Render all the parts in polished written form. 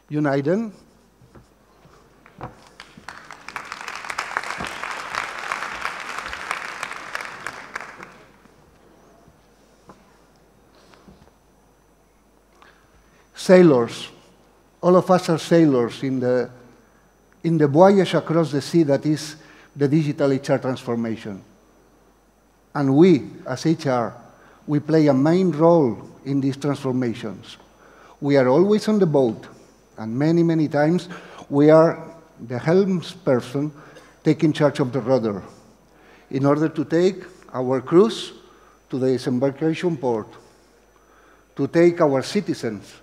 United. Sailors. All of us are sailors in the voyage across the sea that is the digital HR transformation. And we, as HR, we play a main role in these transformations. We are always on the boat, and many, many times we are the helmsperson taking charge of the rudder in order to take our crews to the disembarkation port, to take our citizens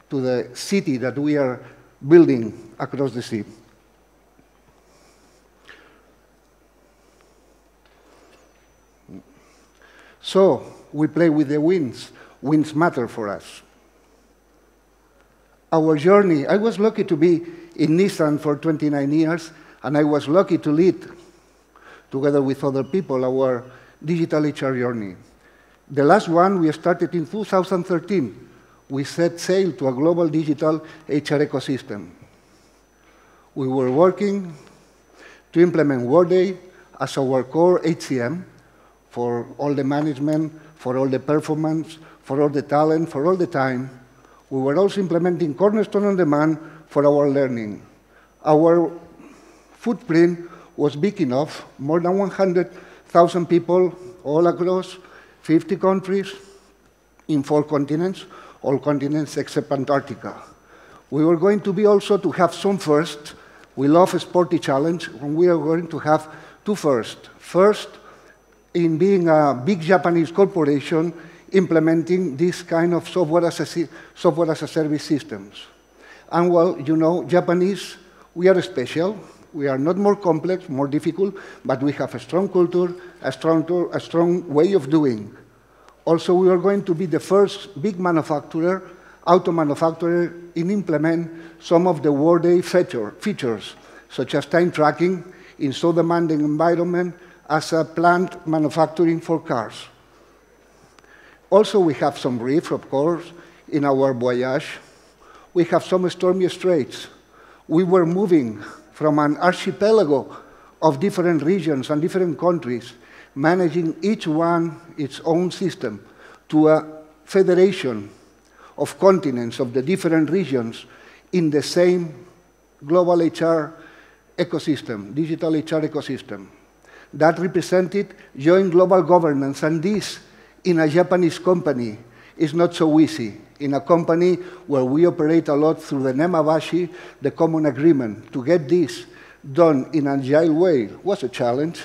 to the city that we are building across the sea. So we play with the winds. Winds matter for us. Our journey, I was lucky to be in Nissan for 29 years, and I was lucky to lead, together with other people, our digital HR journey. The last one we started in 2013. We set sail to a global digital HR ecosystem. We were working to implement Workday as our core HCM for all the management, for all the performance, for all the talent, for all the time. We were also implementing Cornerstone on Demand for our learning. Our footprint was big enough, more than 100,000 people all across 50 countries in 4 continents, all continents except Antarctica. We were going to be also to have some first. We love a sporty challenge, and we are going to have 2 firsts. First, in being a big Japanese corporation implementing this kind of software as a service systems. And well, you know, Japanese, we are special. We are not more complex, more difficult, but we have a strong culture, a strong way of doing. Also, we are going to be the first big manufacturer, auto manufacturer, in implement some of the Workday features, such as time tracking in so demanding environment as a plant manufacturing for cars. Also, we have some reef, of course, in our voyage. We have some stormy straits. We were moving from an archipelago of different regions and different countries, managing each one its own system, to a federation of continents of the different regions in the same global HR ecosystem, digital HR ecosystem. That represented joint global governance, and this, in a Japanese company, is not so easy. In a company where we operate a lot through the Nemabashi, the common agreement, to get this done in an agile way was a challenge.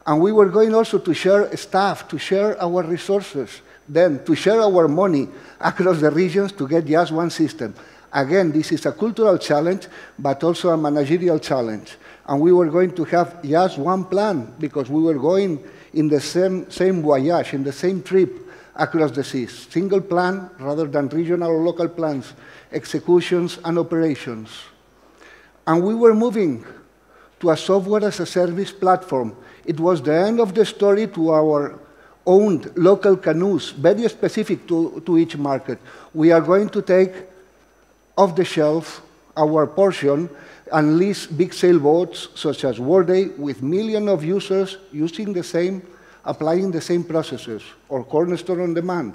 And we were going also to share staff, to share our resources, then to share our money across the regions to get just one system. Again, this is a cultural challenge, but also a managerial challenge. And we were going to have just one plan, because we were going in the same voyage, in the same trip across the seas. Single plan rather than regional or local plans, executions and operations. And we were moving to a software as a service platform. It was the end of the story to our own local canoes, very specific to each market. We are going to take off the shelf our portion and lease big sailboats such as Workday with millions of users using the same, applying the same processes, or Cornerstone on Demand.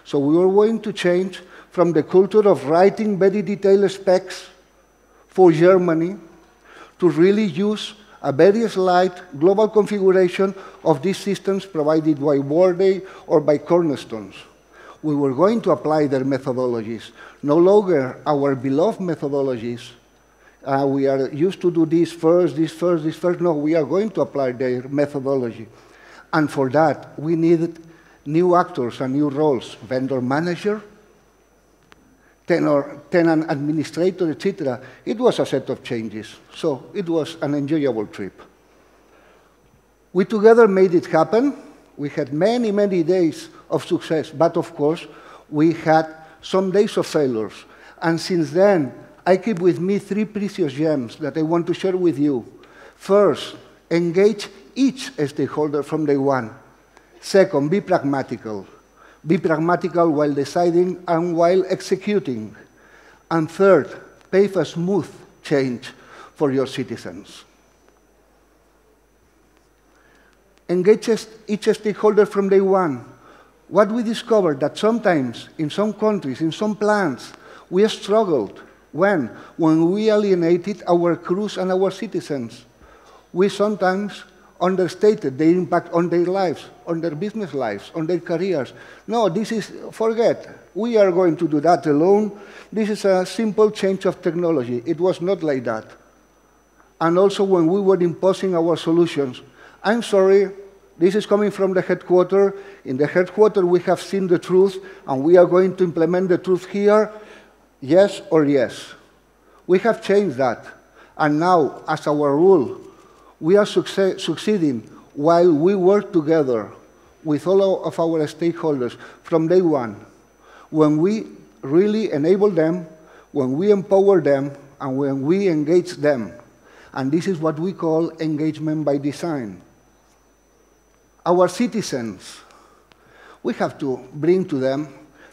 So we were going to change from the culture of writing very detailed specs for Germany to really use a very slight global configuration of these systems provided by Workday or by Cornerstones. We were going to apply their methodologies, no longer our beloved methodologies. We are used to do this first, this first, this first. No, we are going to apply their methodology. And for that, we needed new actors and new roles, vendor manager, tenant administrator, etc. It was a set of changes, so it was an enjoyable trip. We together made it happen. We had many, many days of success, but of course, we had some days of failures. And since then, I keep with me 3 precious gems that I want to share with you. First, engage each stakeholder from day one. Second, be pragmatical. Be pragmatical while deciding and while executing. And third, pave a smooth change for your citizens. Engage each stakeholder from day one. What we discovered that sometimes in some countries, in some plants, we struggled when we alienated our crews and our citizens. We sometimes understated the impact on their lives, on their business lives, on their careers. No, forget. We are going to do that alone. This is a simple change of technology. It was not like that. And also when we were imposing our solutions, I'm sorry, this is coming from the headquarters. In the headquarters, we have seen the truth, and we are going to implement the truth here, yes or yes. We have changed that. And now, as our rule, we are succeeding while we work together with all of our stakeholders from day one, when we really enable them, when we empower them, and when we engage them. And this is what we call engagement by design. Our citizens, we have to bring to them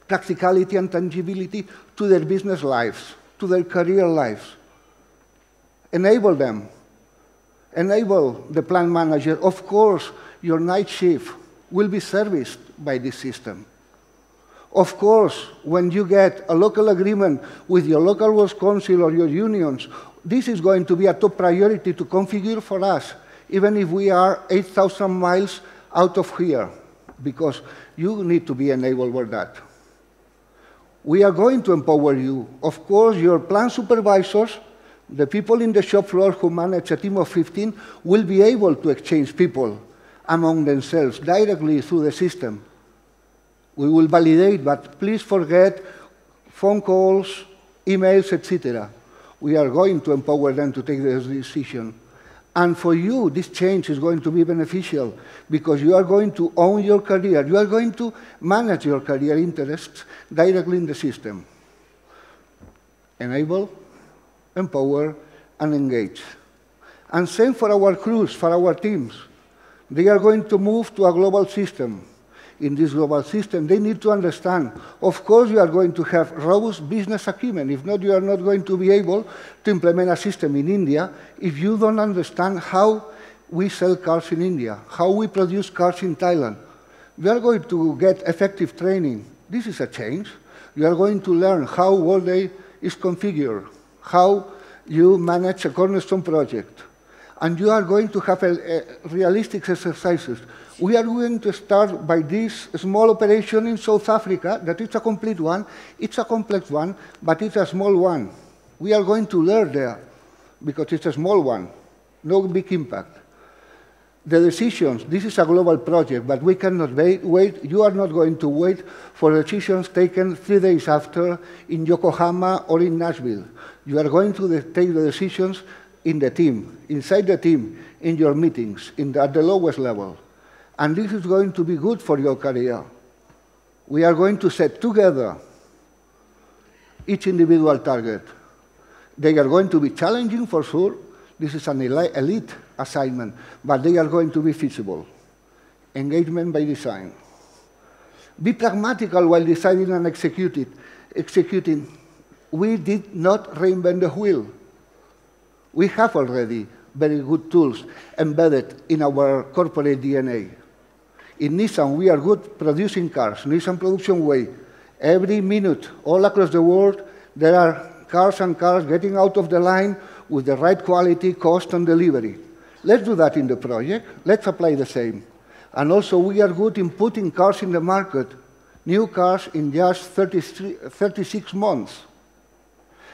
practicality and tangibility to their business lives, to their career lives. Enable them. Enable the plant manager. Of course, your night shift will be serviced by this system. Of course, when you get a local agreement with your local works council or your unions, this is going to be a top priority to configure for us, even if we are 8,000 miles out of here, because you need to be enabled for that. We are going to empower you. Of course, your plant supervisors, the people in the shop floor who manage a team of 15, will be able to exchange people among themselves directly through the system. We will validate, but please forget phone calls, emails, etc. We are going to empower them to take this decision. And for you, this change is going to be beneficial because you are going to own your career. You are going to manage your career interests directly in the system. Enable, empower, and engage. And same for our crews, for our teams. They are going to move to a global system. In this global system, they need to understand, of course, you are going to have robust business acumen. If not, you are not going to be able to implement a system in India if you don't understand how we sell cars in India, how we produce cars in Thailand. You are going to get effective training. This is a change. You are going to learn how Workday is configured, how you manage a cornerstone project. And you are going to have realistic exercises. We are going to start by this small operation in South Africa, that is a complete one. It's a complex one, but it's a small one. We are going to learn there, because it's a small one, no big impact. The decisions, this is a global project, but we cannot wait. You are not going to wait for decisions taken 3 days after in Yokohama or in Nashville. You are going to take the decisions in the team, inside the team, in your meetings, at the lowest level. And this is going to be good for your career. We are going to set together each individual target. They are going to be challenging for sure. This is an elite assignment, but they are going to be feasible. Engagement by design. Be pragmatical while deciding and executing. We did not reinvent the wheel. We have already very good tools embedded in our corporate DNA. In Nissan, we are good producing cars, Nissan Production Way. Every minute, all across the world, there are cars and cars getting out of the line with the right quality, cost, and delivery. Let's do that in the project. Let's apply the same. And also, we are good in putting cars in the market, new cars in just 36 months.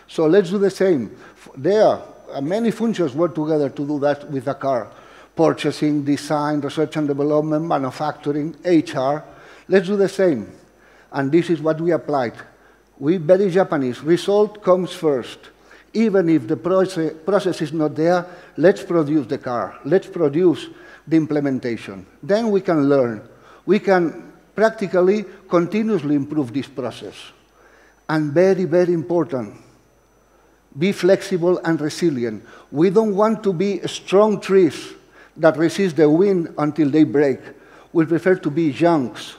So let's do the same. There, many functions work together to do that with a car. Purchasing, design, research and development, manufacturing, HR. Let's do the same. And this is what we applied. We very Japanese. Result comes first. Even if the process is not there, let's produce the car. Let's produce the implementation. Then we can learn. We can practically continuously improve this process. And very, very important, be flexible and resilient. We don't want to be strong trees that resist the wind until they break. We prefer to be junks.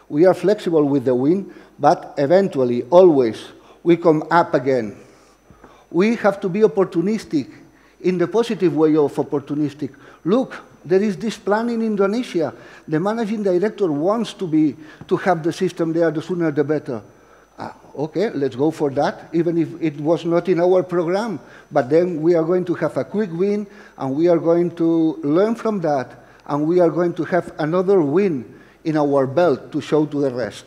We are flexible with the wind, but eventually, always, we come up again. We have to be opportunistic in the positive way of opportunistic. Look, there is this plan in Indonesia. The managing director wants to have the system there, the sooner the better. Okay, let's go for that, even if it was not in our program. But then we are going to have a quick win, and we are going to learn from that, and we are going to have another win in our belt to show to the rest.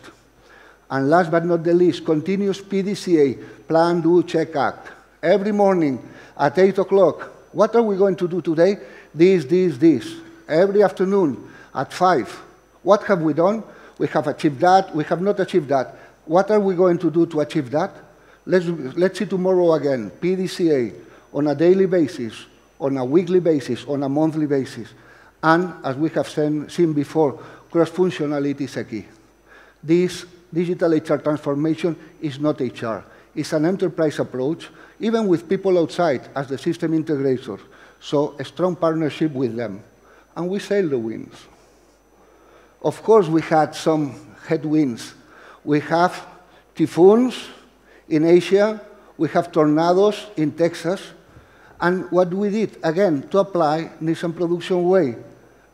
And last but not the least, continuous PDCA, plan, do, check, act. Every morning at 8 o'clock, what are we going to do today? This, this, this. Every afternoon at 5, what have we done? We have achieved that, we have not achieved that. What are we going to do to achieve that? Let's see tomorrow again, PDCA, on a daily basis, on a weekly basis, on a monthly basis. And, as we have seen before, cross-functionality is a key. This digital HR transformation is not HR. It's an enterprise approach, even with people outside as the system integrators. So a strong partnership with them. And we sailed the winds. Of course, we had some headwinds. We have typhoons in Asia. We have tornadoes in Texas. And what we did, again, to apply Nissan Production Way,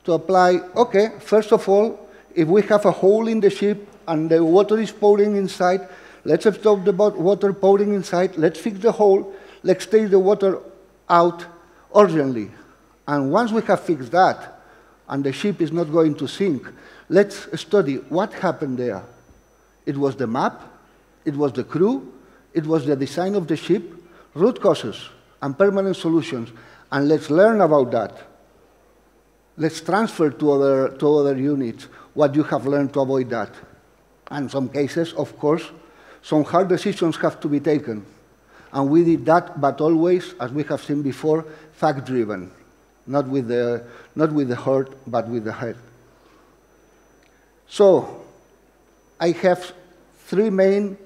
to apply, okay, first of all, if we have a hole in the ship and the water is pouring inside, let's stop the water pouring inside, let's fix the hole, let's take the water out urgently. And once we have fixed that, and the ship is not going to sink, let's study what happened there. It was the map, it was the crew, it was the design of the ship, root causes, and permanent solutions. And let's learn about that. Let's transfer to other units what you have learned to avoid that. And in some cases, of course, some hard decisions have to be taken. And we did that, but always, as we have seen before, fact-driven. Not with the heart, but with the head. So, I have three main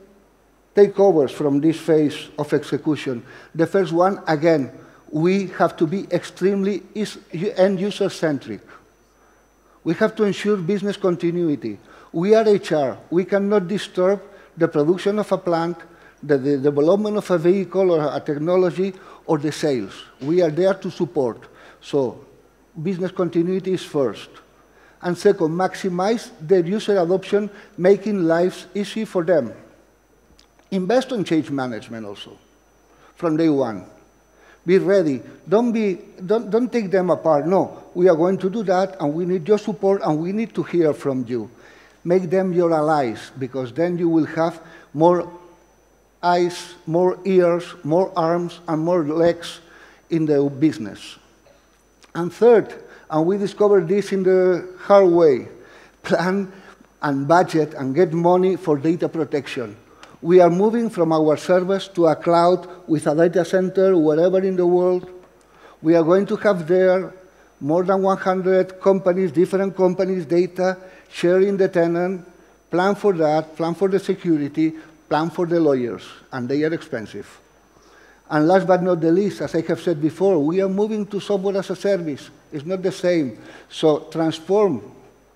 takeovers from this phase of execution. The first one, again, we have to be extremely end-user-centric. We have to ensure business continuity. We are HR. We cannot disturb the production of a plant, the development of a vehicle or a technology, or the sales. We are there to support. So business continuity is first. And second, maximize their user adoption, making lives easy for them. Invest on change management also, from day one. Be ready. Don't take them apart. No, we are going to do that, and we need your support, and we need to hear from you. Make them your allies, because then you will have more eyes, more ears, more arms, and more legs in the business. And third, and we discovered this in the hard way, plan and budget and get money for data protection. We are moving from our servers to a cloud with a data center wherever in the world. We are going to have there more than 100 companies, different companies' data, sharing the tenant, plan for that, plan for the security, plan for the lawyers, and they are expensive. And last but not the least, as I have said before, we are moving to software as a service. It's not the same. So transform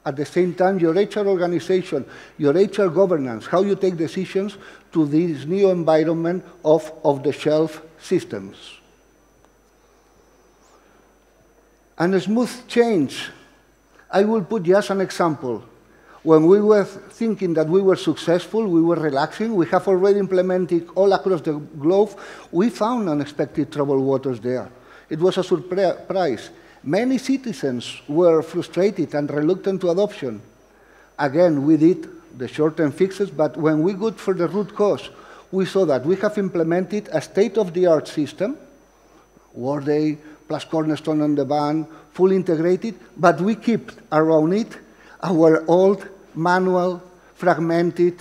at the same time your HR organization, your HR governance, how you take decisions to this new environment of off-the-shelf systems. And a smooth change. I will put just an example. When we were thinking that we were successful, we were relaxing, we have already implemented all across the globe, we found unexpected troubled waters there. It was a surprise. Many citizens were frustrated and reluctant to adoption. Again, we did the short-term fixes, but when we got for the root cause, we saw that we have implemented a state-of-the-art system, Workday plus Cornerstone on the van, fully integrated, but we kept around it our old, manual, fragmented,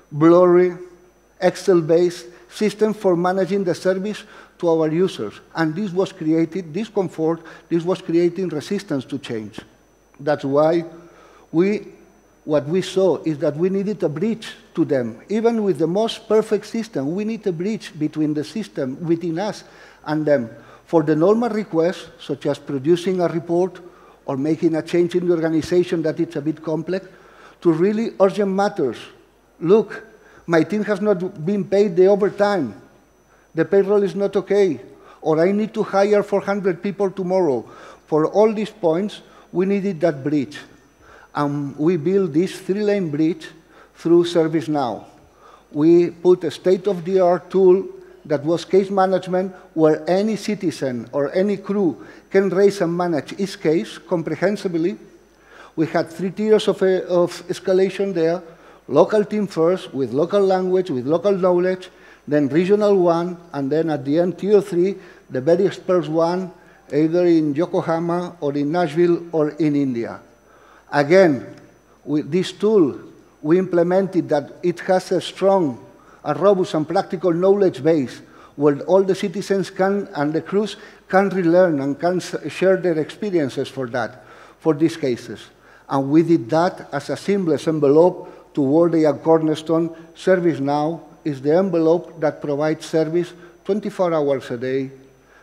blurry, Excel-based system for managing the service to our users. And this was creating discomfort, this was creating resistance to change. That's why what we saw is that we needed a bridge to them. Even with the most perfect system, we need a bridge between the system, within us, and them. For the normal requests, such as producing a report or making a change in the organization that it's a bit complex, to really urgent matters. Look, My team has not been paid the overtime. The payroll is not okay. Or I need to hire 400 people tomorrow. For all these points, we needed that bridge. And we built this 3-lane bridge through ServiceNow. We put a state-of-the-art tool that was case management, where any citizen or any crew can raise and manage each case comprehensively. We had 3 tiers of escalation there: local team first, with local language, with local knowledge, then regional one, and then at the end, tier 3, the very expert one, either in Yokohama or in Nashville or in India. Again, with this tool, we implemented that it has a strong, a robust and practical knowledge base where all the citizens can, and the crews can relearn and can share their experiences for that, for these cases. And we did that as a seamless envelope toward the cornerstone. ServiceNow is the envelope that provides service 24 hours a day,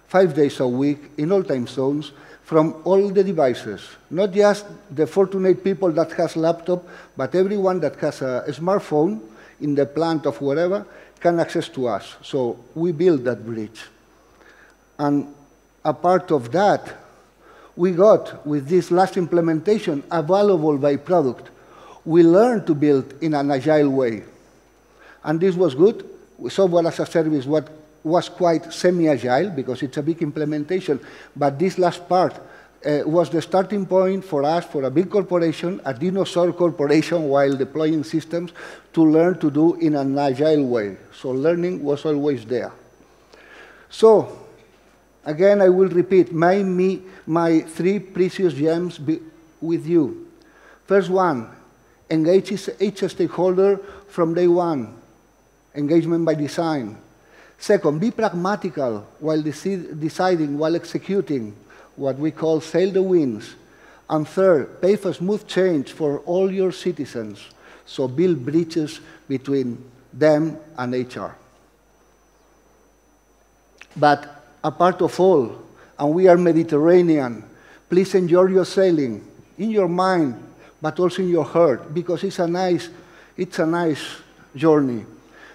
5 days a week, in all time zones, from all the devices, not just the fortunate people that has laptop, but everyone that has a smartphone in the plant of wherever can access to us. So we built that bridge. And a part of that, we got, with this last implementation, a valuable byproduct. We learned to build in an agile way. And this was good. Software as a service was quite semi-agile, because it's a big implementation. But this last part was the starting point for us, for a big corporation, a dinosaur corporation, while deploying systems, to learn to do in an agile way. So learning was always there. So, again, I will repeat my 3 precious gems with you. First one, engage each stakeholder from day one. Engagement by design. Second, be pragmatical while deciding, while executing, what we call sail the winds. And third, pave a smooth change for all your citizens. So build bridges between them and HR. But apart of all, and we are Mediterranean, please enjoy your sailing in your mind, but also in your heart, because it's a nice journey.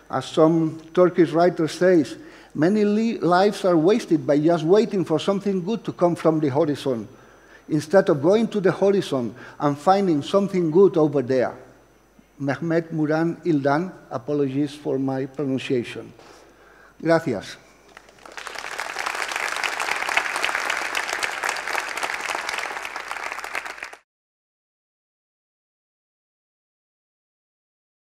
As some Turkish writer says, many lives are wasted by just waiting for something good to come from the horizon, instead of going to the horizon and finding something good over there. Mehmet Muran İldan, apologies for my pronunciation. Gracias.